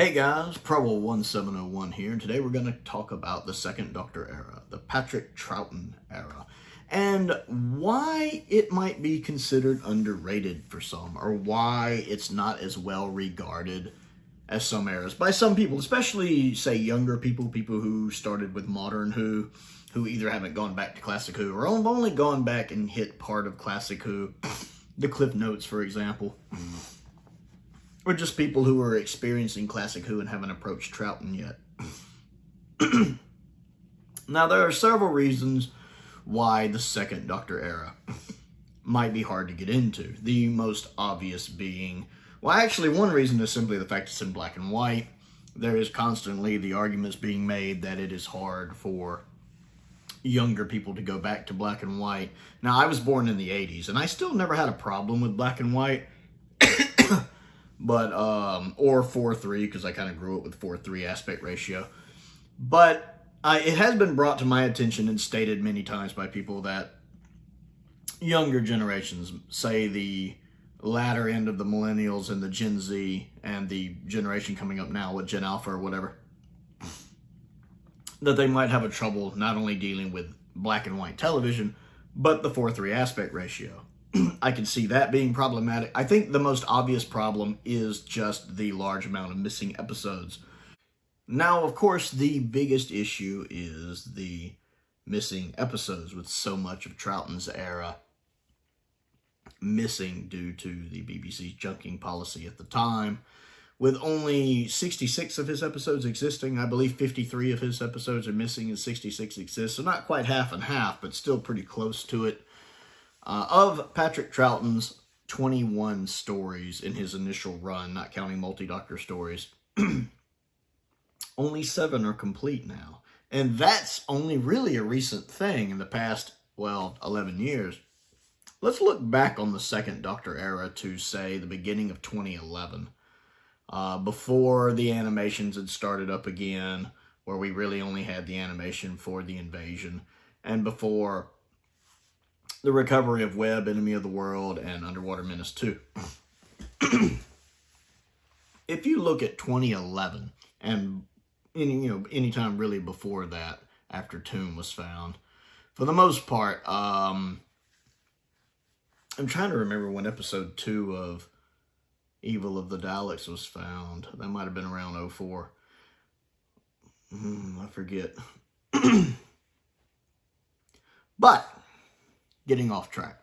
Hey guys, Prowl 1701 here, and today we're going to talk about the Second Doctor era, the Patrick Troughton era, and why it might be considered underrated for some, or why it's not as well regarded as some eras by some people, especially, say, younger people who started with Modern who either haven't gone back to Classic Who, or have only gone back and hit part of Classic Who, the Cliff Notes, for example. Or just people who are experiencing Classic Who and haven't approached Troughton yet. Now, there are several reasons why the Second Doctor era might be hard to get into. The most obvious being, well, actually, one reason is simply the fact it's in black and white. There is constantly the arguments being made that it is hard for younger people to go back to black and white. Now, I was born in the 80s, and I still never had a problem with black and white. But, or 4:3, because I kind of grew up with 4:3 aspect ratio. But it has been brought to my attention and stated many times by people that younger generations, say the latter end of the millennials and the Gen Z and the generation coming up now with Gen Alpha or whatever, that they might have a trouble not only dealing with black and white television, but the 4:3 aspect ratio. I can see that being problematic. I think the most obvious problem is just the large amount of missing episodes. Now, of course, the biggest issue is the missing episodes, with so much of Troughton's era missing due to the BBC's junking policy at the time. With only 66 of his episodes existing, I believe 53 of his episodes are missing and 66 exist, so not quite half and half, but still pretty close to it. Of Patrick Troughton's 21 stories in his initial run, not counting multi-doctor stories, only 7 are complete now. And that's only really a recent thing in the past, 11 years. Let's look back on the Second Doctor era to, say, the beginning of 2011. Before the animations had started up again, where we really only had the animation for the invasion, and before the recovery of Webb, Enemy of the World, and Underwater Menace 2. If you look at 2011, and any time really before that, after Tomb was found, for the most part, I'm trying to remember when episode 2 of Evil of the Daleks was found. That might have been around 2004. I forget. But getting off track.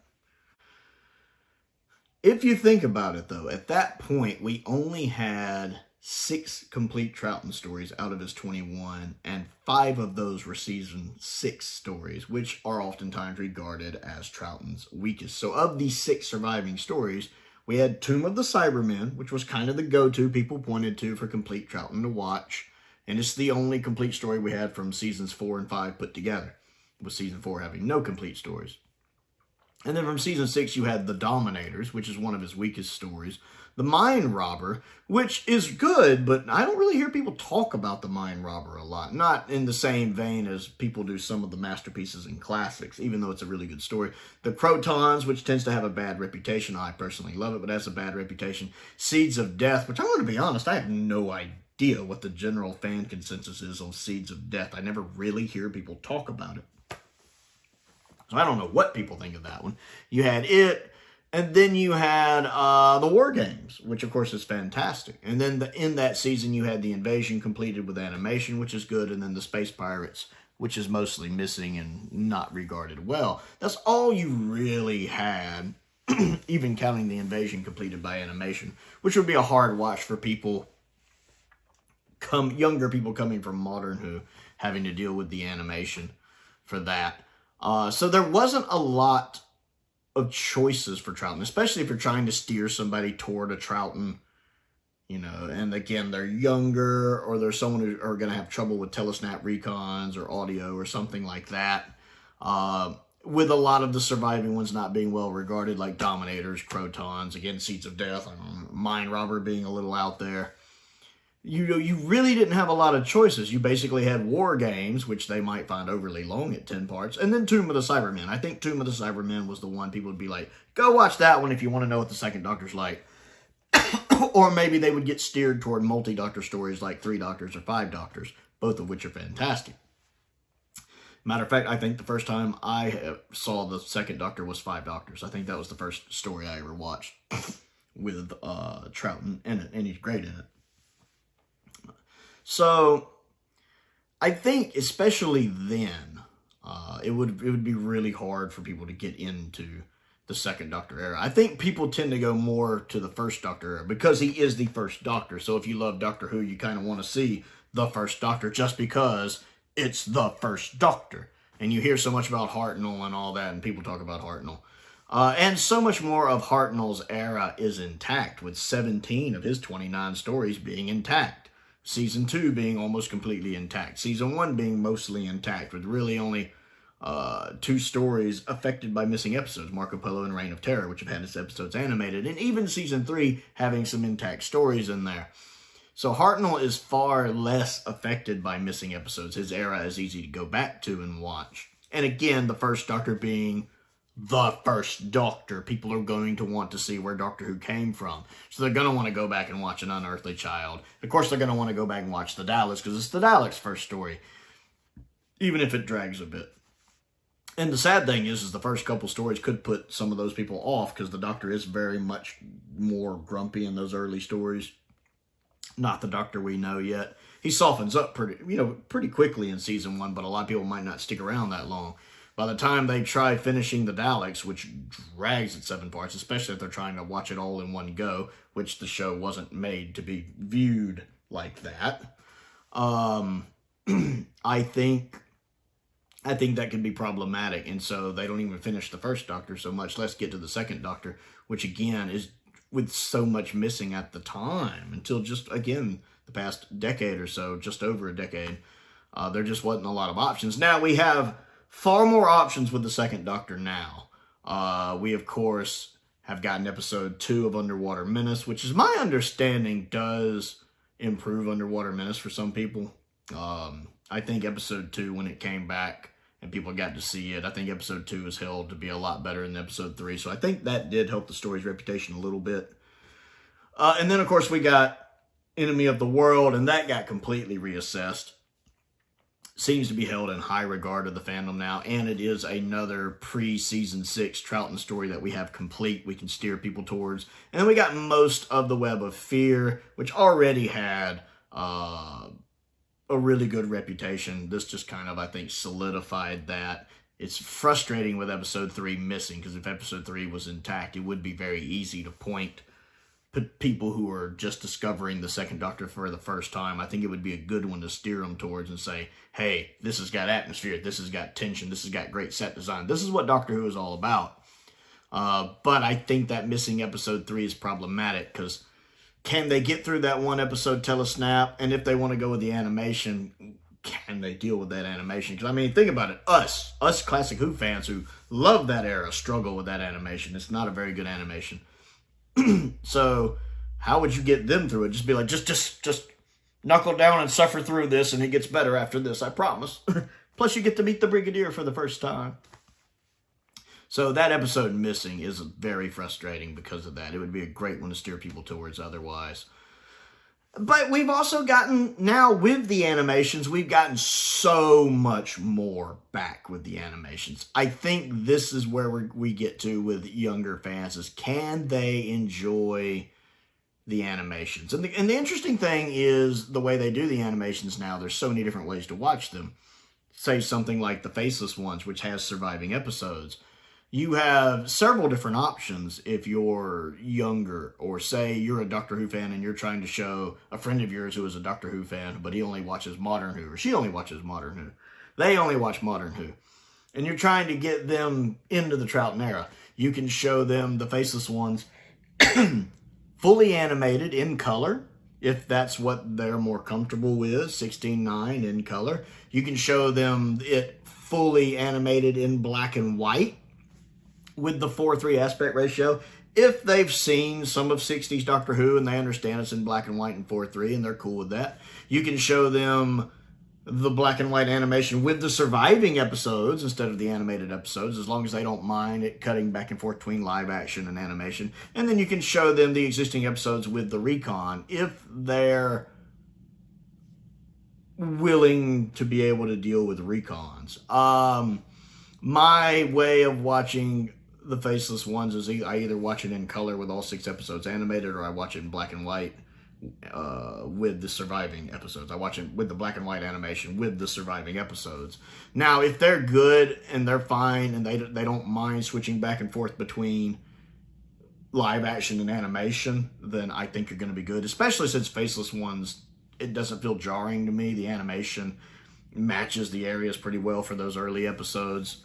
If you think about it, though, at that point, we only had 6 complete Troughton stories out of his 21, and 5 of those were season 6 stories, which are oftentimes regarded as Troughton's weakest. So of these 6 surviving stories, we had Tomb of the Cybermen, which was kind of the go-to people pointed to for complete Troughton to watch, and it's the only complete story we had from seasons 4 and 5 put together, with season 4 having no complete stories. And then from season 6, you had The Dominators, which is one of his weakest stories. The Mind Robber, which is good, but I don't really hear people talk about The Mind Robber a lot. Not in the same vein as people do some of the masterpieces and classics, even though it's a really good story. The Crotons, which tends to have a bad reputation. I personally love it, but has a bad reputation. Seeds of Death, which I'm going to be honest, I have no idea what the general fan consensus is on Seeds of Death. I never really hear people talk about it. So I don't know what people think of that one. You had it, and then you had the War Games, which of course is fantastic. And then in that season, you had the Invasion completed with animation, which is good, and then the Space Pirates, which is mostly missing and not regarded well. That's all you really had, even counting the Invasion completed by animation, which would be a hard watch for people, younger people coming from Modern Who, having to deal with the animation for that. So there wasn't a lot of choices for Troughton, especially if you're trying to steer somebody toward a Troughton, and again, they're younger, or there's someone who are going to have trouble with telesnap recons or audio or something like that. With a lot of the surviving ones not being well regarded, like Dominators, Crotons, again, Seeds of Death, Mind Robber being a little out there. You really didn't have a lot of choices. You basically had War Games, which they might find overly long at 10 parts, and then Tomb of the Cybermen. I think Tomb of the Cybermen was the one people would be like, go watch that one if you want to know what the Second Doctor's like. Or maybe they would get steered toward multi-doctor stories like 3 Doctors or 5 Doctors, both of which are fantastic. Matter of fact, I think the first time I saw the second Doctor was 5 Doctors. I think that was the first story I ever watched with Troughton in it, and he's great in it. So I think especially then, it would be really hard for people to get into the second Doctor era. I think people tend to go more to the first Doctor era because he is the first Doctor. So if you love Doctor Who, you kind of want to see the first Doctor just because it's the first Doctor. And you hear so much about Hartnell and all that, and people talk about Hartnell. And so much more of Hartnell's era is intact, with 17 of his 29 stories being intact. Season 2 being almost completely intact. Season 1 being mostly intact, with really only 2 stories affected by missing episodes, Marco Polo and Reign of Terror, which have had its episodes animated, and even Season 3 having some intact stories in there. So Hartnell is far less affected by missing episodes. His era is easy to go back to and watch. And again, the first Doctor being the first Doctor, people are going to want to see where Doctor Who came from. So they're going to want to go back and watch An Unearthly Child. Of course, they're going to want to go back and watch The Daleks, because it's the Daleks' first story, even if it drags a bit. And the sad thing is the first couple stories could put some of those people off, because the Doctor is very much more grumpy in those early stories. Not the Doctor we know yet. He softens up pretty quickly in Season 1, but a lot of people might not stick around that long. By the time they try finishing the Daleks, which drags at 7 parts, especially if they're trying to watch it all in one go, which the show wasn't made to be viewed like that, I think that could be problematic, and so they don't even finish the first Doctor so much. Let's get to the second Doctor, which again is with so much missing at the time, until just, again, the past decade or so, just over a decade, there just wasn't a lot of options. Now, we have far more options with the second Doctor now. We, of course, have gotten episode 2 of Underwater Menace, which is my understanding does improve Underwater Menace for some people. I think episode 2, when it came back and people got to see it, I think episode 2 is held to be a lot better than episode 3. So I think that did help the story's reputation a little bit. And then, of course, we got Enemy of the World, and that got completely reassessed. Seems to be held in high regard of the fandom now, and it is another pre-season 6 Troughton story that we have complete, we can steer people towards. And then we got most of the Web of Fear, which already had a really good reputation. This just kind of, I think, solidified that. It's frustrating with episode 3 missing, because if episode 3 was intact, it would be very easy to point people who are just discovering the second Doctor for the first time. I think it would be a good one to steer them towards and say, hey, this has got atmosphere, this has got tension, this has got great set design. This is what Doctor Who is all about. But I think that missing episode 3 is problematic, because can they get through that one episode telesnap? And if they want to go with the animation, can they deal with that animation? Because, I mean, think about it. Us classic Who fans who love that era struggle with that animation. It's not a very good animation. So how would you get them through it? Just be like, just knuckle down and suffer through this, and it gets better after this, I promise. Plus, you get to meet the Brigadier for the first time. So that episode missing is very frustrating because of that. It would be a great one to steer people towards otherwise. But we've also gotten, now with the animations, we've gotten so much more back with the animations. I think this is where we get to with younger fans, is can they enjoy the animations? And the interesting thing is the way they do the animations now, there's so many different ways to watch them. Say something like the Faceless Ones, which has surviving episodes. You have several different options if you're younger, or say you're a Doctor Who fan and you're trying to show a friend of yours who is a Doctor Who fan, but he only watches Modern Who, or she only watches Modern Who. They only watch Modern Who. And you're trying to get them into the Troughton era. You can show them the Faceless Ones fully animated in color, if that's what they're more comfortable with, 16:9 in color. You can show them it fully animated in black and white, with the 4:3 aspect ratio, if they've seen some of 60s Doctor Who and they understand it's in black and white and 4:3 and they're cool with that. You can show them the black and white animation with the surviving episodes instead of the animated episodes, as long as they don't mind it cutting back and forth between live action and animation. And then you can show them the existing episodes with the recon if they're willing to be able to deal with recons. My way of watching the Faceless Ones is I either watch it in color with all 6 episodes animated, or I watch it in black and white with the surviving episodes. I watch it with the black and white animation with the surviving episodes. Now, if they're good and they're fine and they don't mind switching back and forth between live action and animation, then I think you're going to be good, especially since Faceless Ones, it doesn't feel jarring to me. The animation matches the areas pretty well for those early episodes.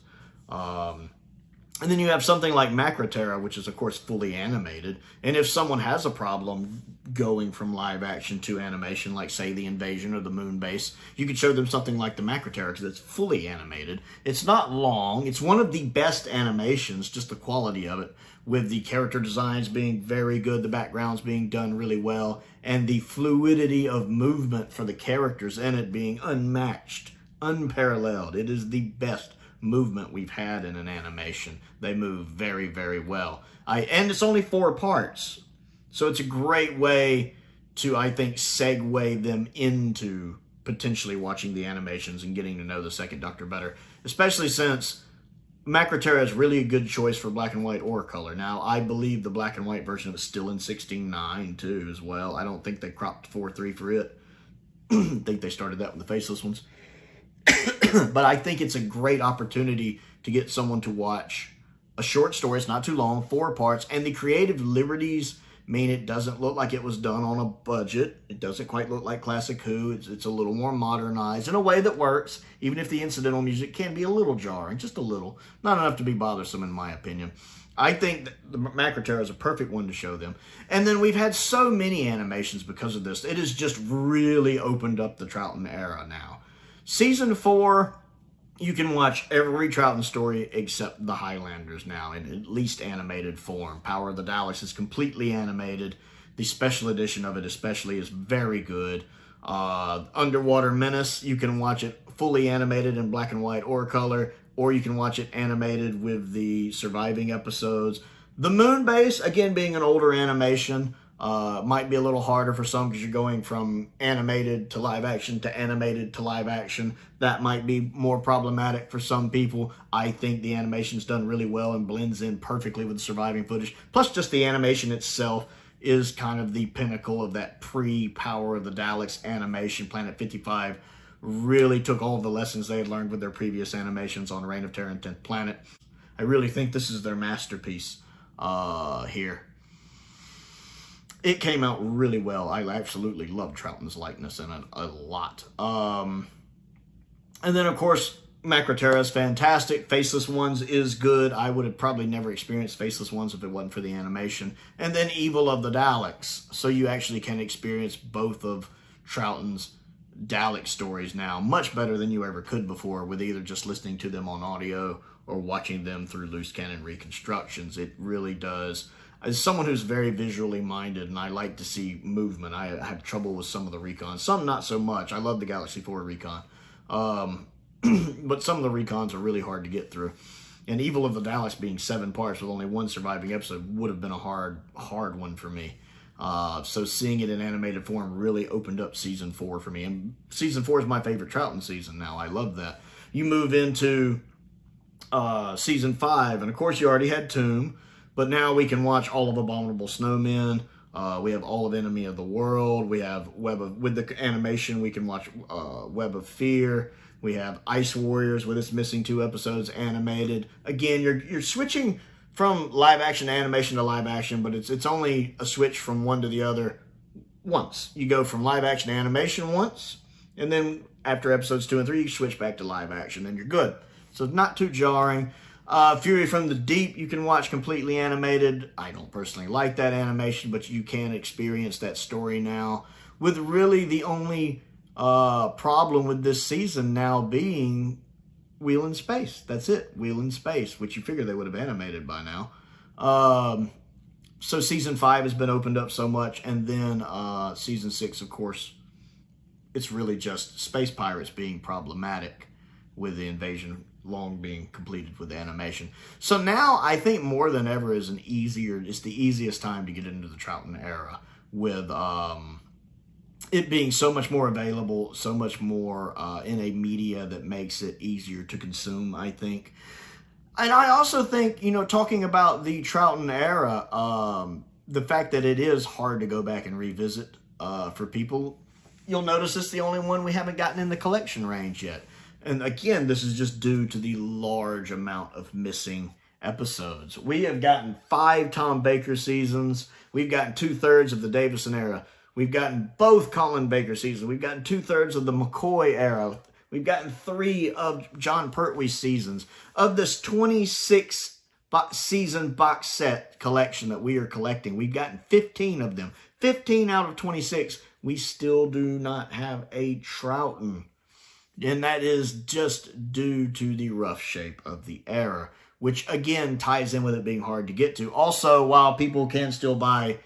And then you have something like Macroterra, which is, of course, fully animated. And if someone has a problem going from live action to animation, like, say, the Invasion or the Moon Base, you could show them something like the Macroterra, because it's fully animated. It's not long. It's one of the best animations, just the quality of it, with the character designs being very good, the backgrounds being done really well, and the fluidity of movement for the characters in it being unmatched, unparalleled. It is the best movement we've had in an animation. They move very, very well. And it's only 4 parts. So it's a great way to, I think, segue them into potentially watching the animations and getting to know the second Doctor better. Especially since Macroterra is really a good choice for black and white or color. Now, I believe the black and white version is still in 16:9 too as well. I don't think they cropped 4:3 for it. I think they started that with the Faceless Ones. But I think it's a great opportunity to get someone to watch a short story. It's not too long, 4 parts, and the creative liberties mean it doesn't look like it was done on a budget. It doesn't quite look like Classic Who. It's a little more modernized in a way that works, even if the incidental music can be a little jarring, just a little. Not enough to be bothersome, in my opinion. I think that the Macroterra is a perfect one to show them. And then we've had so many animations because of this. It has just really opened up the Troughton era now. Season 4, you can watch every Troughton story except the Highlanders now in at least animated form. Power of the Daleks is completely animated. The special edition of it especially is very good. Underwater Menace, you can watch it fully animated in black and white or color, or you can watch it animated with the surviving episodes. The Moon Base, again, being an older animation, might be a little harder for some because you're going from animated to live action to animated to live action. That might be more problematic for some people. I think the animation's done really well and blends in perfectly with the surviving footage. Plus, just the animation itself is kind of the pinnacle of that pre-Power of the Daleks animation. Planet 55 really took all of the lessons they had learned with their previous animations on Reign of Terror and 10th Planet. I really think this is their masterpiece here. It came out really well. I absolutely love Troughton's likeness in it a lot. And then, of course, Macroterra is fantastic. Faceless Ones is good. I would have probably never experienced Faceless Ones if it wasn't for the animation. And then Evil of the Daleks. So you actually can experience both of Troughton's Dalek stories now much better than you ever could before with either just listening to them on audio or watching them through loose cannon reconstructions. It really does. As someone who's very visually minded and I like to see movement, I have trouble with some of the recons. Some not so much. I love the Galaxy 4 recon. But some of the recons are really hard to get through. And Evil of the Daleks being 7 parts with only 1 surviving episode would have been a hard one for me. So seeing it in animated form really opened up Season 4 for me. And Season 4 is my favorite Troughton season now. I love that. You move into Season 5, and of course you already had Tomb. But now we can watch all of Abominable Snowmen. We have all of Enemy of the World. We have with the animation, we can watch Web of Fear. We have Ice Warriors with its missing 2 episodes animated. Again, you're switching from live action to animation to live action, but it's only a switch from one to the other once. You go from live action to animation once, and then after episodes 2 and 3, you switch back to live action, and you're good. So it's not too jarring. Fury from the Deep, you can watch completely animated. I don't personally like that animation, but you can experience that story now. With really the only problem with this season now being Wheel in Space. That's it, Wheel in Space, which you figure they would have animated by now. So Season 5 has been opened up so much, and then Season 6, of course, it's really just space pirates being problematic with the invasion long being completed with the animation. So now I think more than ever is it's the easiest time to get into the Troughton era with it being so much more available, so much more in a media that makes it easier to consume, I think. And I also think, you know, talking about the Troughton era, the fact that it is hard to go back and revisit for people, you'll notice it's the only one we haven't gotten in the collection range yet. And again, this is just due to the large amount of missing episodes. We have gotten 5 Tom Baker seasons. We've gotten 2/3 of the Davison era. We've gotten both Colin Baker seasons. We've gotten 2/3 of the McCoy era. We've gotten 3 of John Pertwee seasons. Of this 26 season box set collection that we are collecting, we've gotten 15 of them. 15 out of 26. We still do not have a Troughton. And that is just due to the rough shape of the era, which again ties in with it being hard to get to. Also, while people can still buy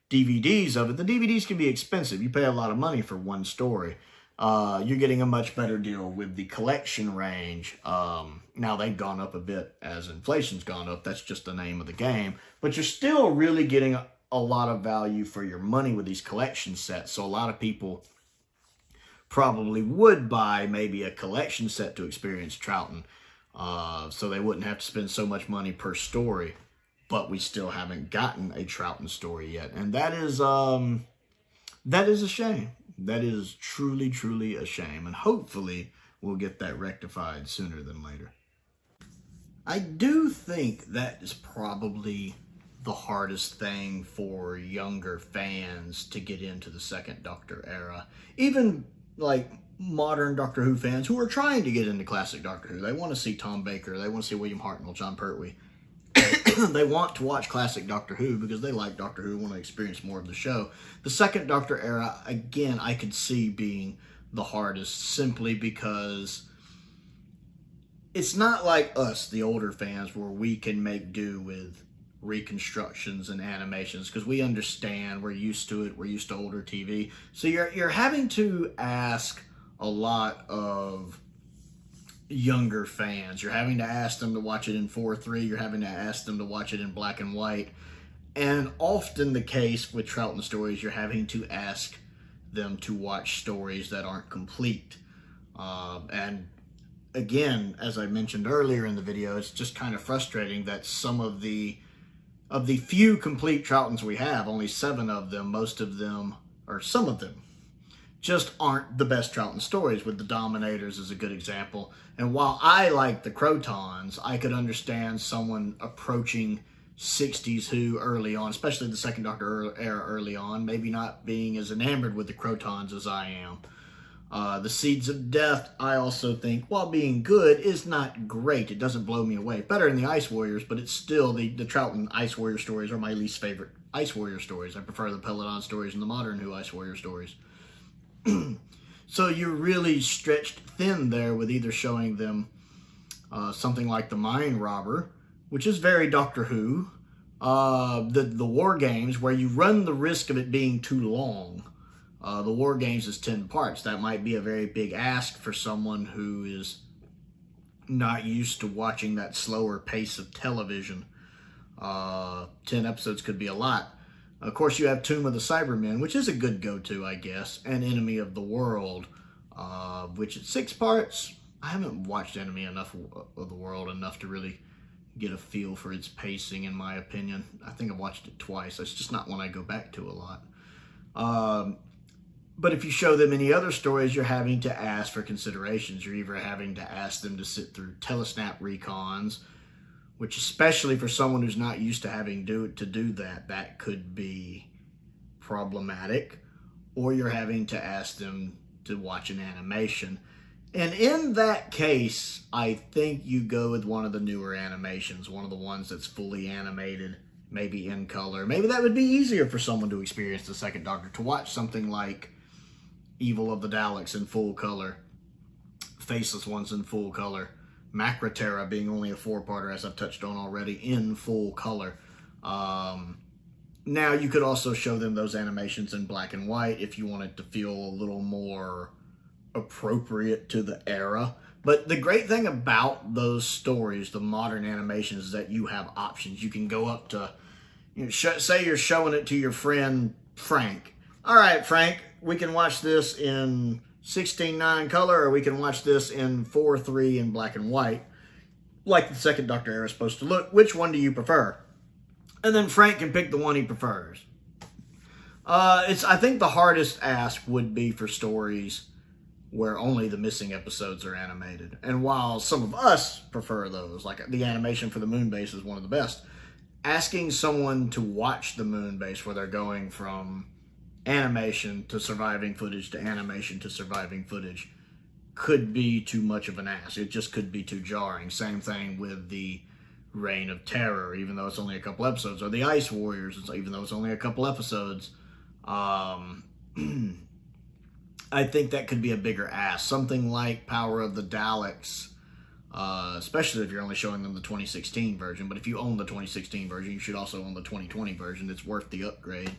DVDs of it, the DVDs can be expensive. You pay a lot of money for one story. You're getting a much better deal with the collection range. Now they've gone up a bit as inflation's gone up. That's just the name of the game. But you're still really getting a lot of value for your money with these collection sets. So a lot of people probably would buy maybe a collection set to experience Troughton. So they wouldn't have to spend so much money per story. But we still haven't gotten a Troughton story yet. And that is a shame. That is truly, truly a shame. And hopefully we'll get that rectified sooner than later. I do think that is probably the hardest thing for younger fans to get into the second Doctor era. Even like modern Doctor Who fans who are trying to get into classic Doctor Who. They want to see Tom Baker. They want to see William Hartnell, John Pertwee. They want to watch classic Doctor Who because they like Doctor Who, want to experience more of the show. The second Doctor era, again, I could see being the hardest simply because it's not like us, the older fans, where we can make do with reconstructions and animations because we understand, we're used to it, we're used to older TV. So you're having to ask a lot of younger fans. You're having to ask them to watch it in 4:3. You're having to ask them to watch it in black and white. And often the case with Troughton stories, you're having to ask them to watch stories that aren't complete. And again, as I mentioned earlier in the video, it's just kind of frustrating that some of the few complete Troughtons we have, only 7 of them, most of them, or some of them, just aren't the best Troughton stories, with the Dominators as a good example. And while I like the Crotons, I could understand someone approaching 60s Who early on, especially the second Doctor era early on, maybe not being as enamored with the Crotons as I am. The Seeds of Death, I also think, while being good, is not great. It doesn't blow me away. Better than the Ice Warriors, but it's still, the Troughton Ice Warrior stories are my least favorite Ice Warrior stories. I prefer the Peloton stories and the modern Who Ice Warrior stories. So you're really stretched thin there with either showing them something like the Mine Robber, which is very Doctor Who, the War Games, where you run the risk of it being too long. The War Games is 10 parts. That might be a very big ask for someone who is not used to watching that slower pace of television. 10 episodes could be a lot. Of course, you have Tomb of the Cybermen, which is a good go-to, I guess, and Enemy of the World, which is 6 parts. I haven't watched Enemy of the World enough to really get a feel for its pacing, in my opinion. I think I've watched it twice. It's just not one I go back to a lot. But if you show them any other stories, you're having to ask for considerations. You're either having to ask them to sit through telesnap recons, which especially for someone who's not used to having to do that, that could be problematic. Or you're having to ask them to watch an animation. And in that case, I think you go with one of the newer animations, one of the ones that's fully animated, maybe in color. Maybe that would be easier for someone to experience the second Doctor, to watch something like Evil of the Daleks in full color, Faceless Ones in full color, Macroterra being only a 4-parter, as I've touched on already, in full color. Now, you could also show them those animations in black and white if you wanted to feel a little more appropriate to the era. But the great thing about those stories, the modern animations, is that you have options. You can go up to, say you're showing it to your friend Frank. All right, Frank, we can watch this in 16:9 color, or we can watch this in 4:3 in black and white, like the second Doctor era is supposed to look. Which one do you prefer? And then Frank can pick the one he prefers. I think the hardest ask would be for stories where only the missing episodes are animated. And while some of us prefer those, like the animation for the moon base is one of the best, asking someone to watch the moon base where they're going from animation to surviving footage to animation to surviving footage could be too much of an ask. It just could be too jarring. Same thing with the Reign of Terror, even though it's only a couple episodes, or the Ice Warriors, even though it's only a couple episodes. I think that could be a bigger ask. Something like Power of the Daleks, especially if you're only showing them the 2016 version. But if you own the 2016 version, you should also own the 2020 version. It's worth the upgrade.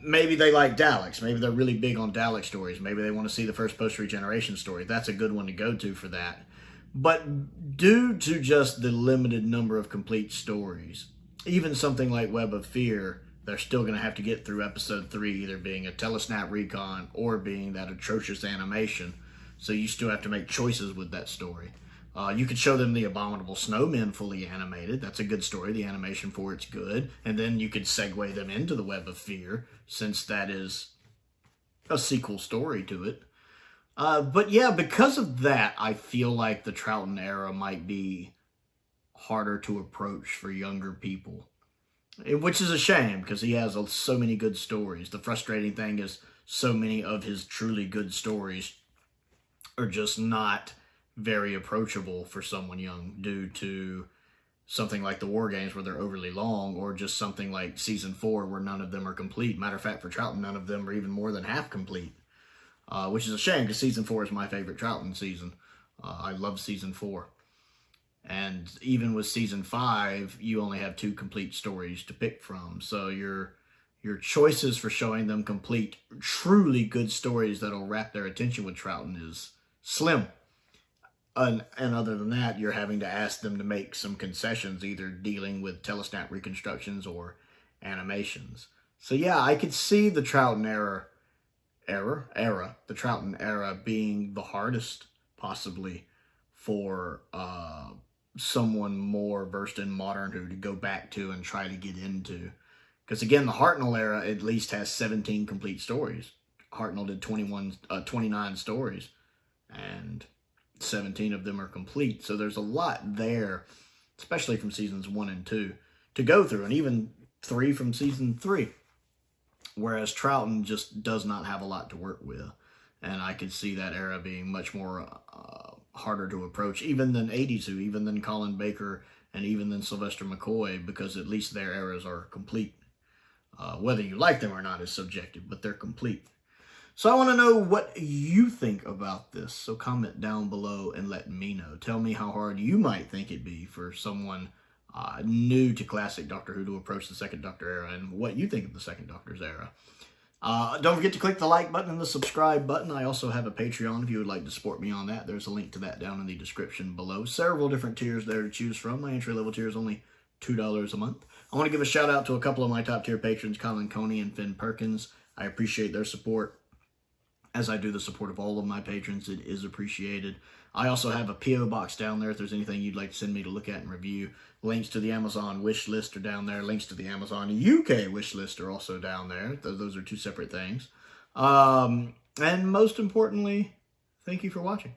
Maybe they like Daleks. Maybe they're really big on Dalek stories. Maybe they want to see the first post-regeneration story. That's a good one to go to for that. But due to just the limited number of complete stories, even something like Web of Fear, they're still going to have to get through episode 3, either being a telesnap recon or being that atrocious animation. So you still have to make choices with that story. You could show them the Abominable Snowmen fully animated. That's a good story. The animation for it's good. And then you could segue them into the Web of Fear, since that is a sequel story to it. But yeah, because of that, I feel like the Troughton era might be harder to approach for younger people. Which is a shame, because he has so many good stories. The frustrating thing is so many of his truly good stories are just not very approachable for someone young due to something like the War Games where they're overly long, or just something like Season 4 where none of them are complete. Matter of fact, for Troughton, none of them are even more than half complete, which is a shame, because Season 4 is my favorite Troughton season. I love Season 4. And even with Season 5, you only have 2 complete stories to pick from. So your choices for showing them complete, truly good stories that'll wrap their attention with Troughton is slim. And other than that, you're having to ask them to make some concessions, either dealing with telesnap reconstructions or animations. So yeah, I could see the Troughton the Troughton era being the hardest, possibly, for someone more versed in Modern Who to go back to and try to get into. Because again, the Hartnell era at least has 17 complete stories. Hartnell did 29 stories, and 17 of them are complete. So there's a lot there, especially from seasons 1 and 2, to go through, and even 3 from season 3. Whereas Troughton just does not have a lot to work with. And I could see that era being much more harder to approach, even than 80s Who, even than Colin Baker, and even than Sylvester McCoy, because at least their eras are complete. Whether you like them or not is subjective, but they're complete. So I want to know what you think about this. So comment down below and let me know. Tell me how hard you might think it'd be for someone new to classic Doctor Who to approach the second Doctor era, and what you think of the second Doctor's era. Don't forget to click the like button and the subscribe button. I also have a Patreon if you would like to support me on that. There's a link to that down in the description below. Several different tiers there to choose from. My entry-level tier is only $2 a month. I want to give a shout out to a couple of my top tier patrons, Colin Coney and Perkins. I appreciate their support, as I do the support of all of my patrons. It is appreciated. I also have a P.O. box down there if there's anything you'd like to send me to look at and review. Links to the Amazon wish list are down there. Links to the Amazon UK wish list are also down there. Those are 2 separate things. And most importantly, thank you for watching.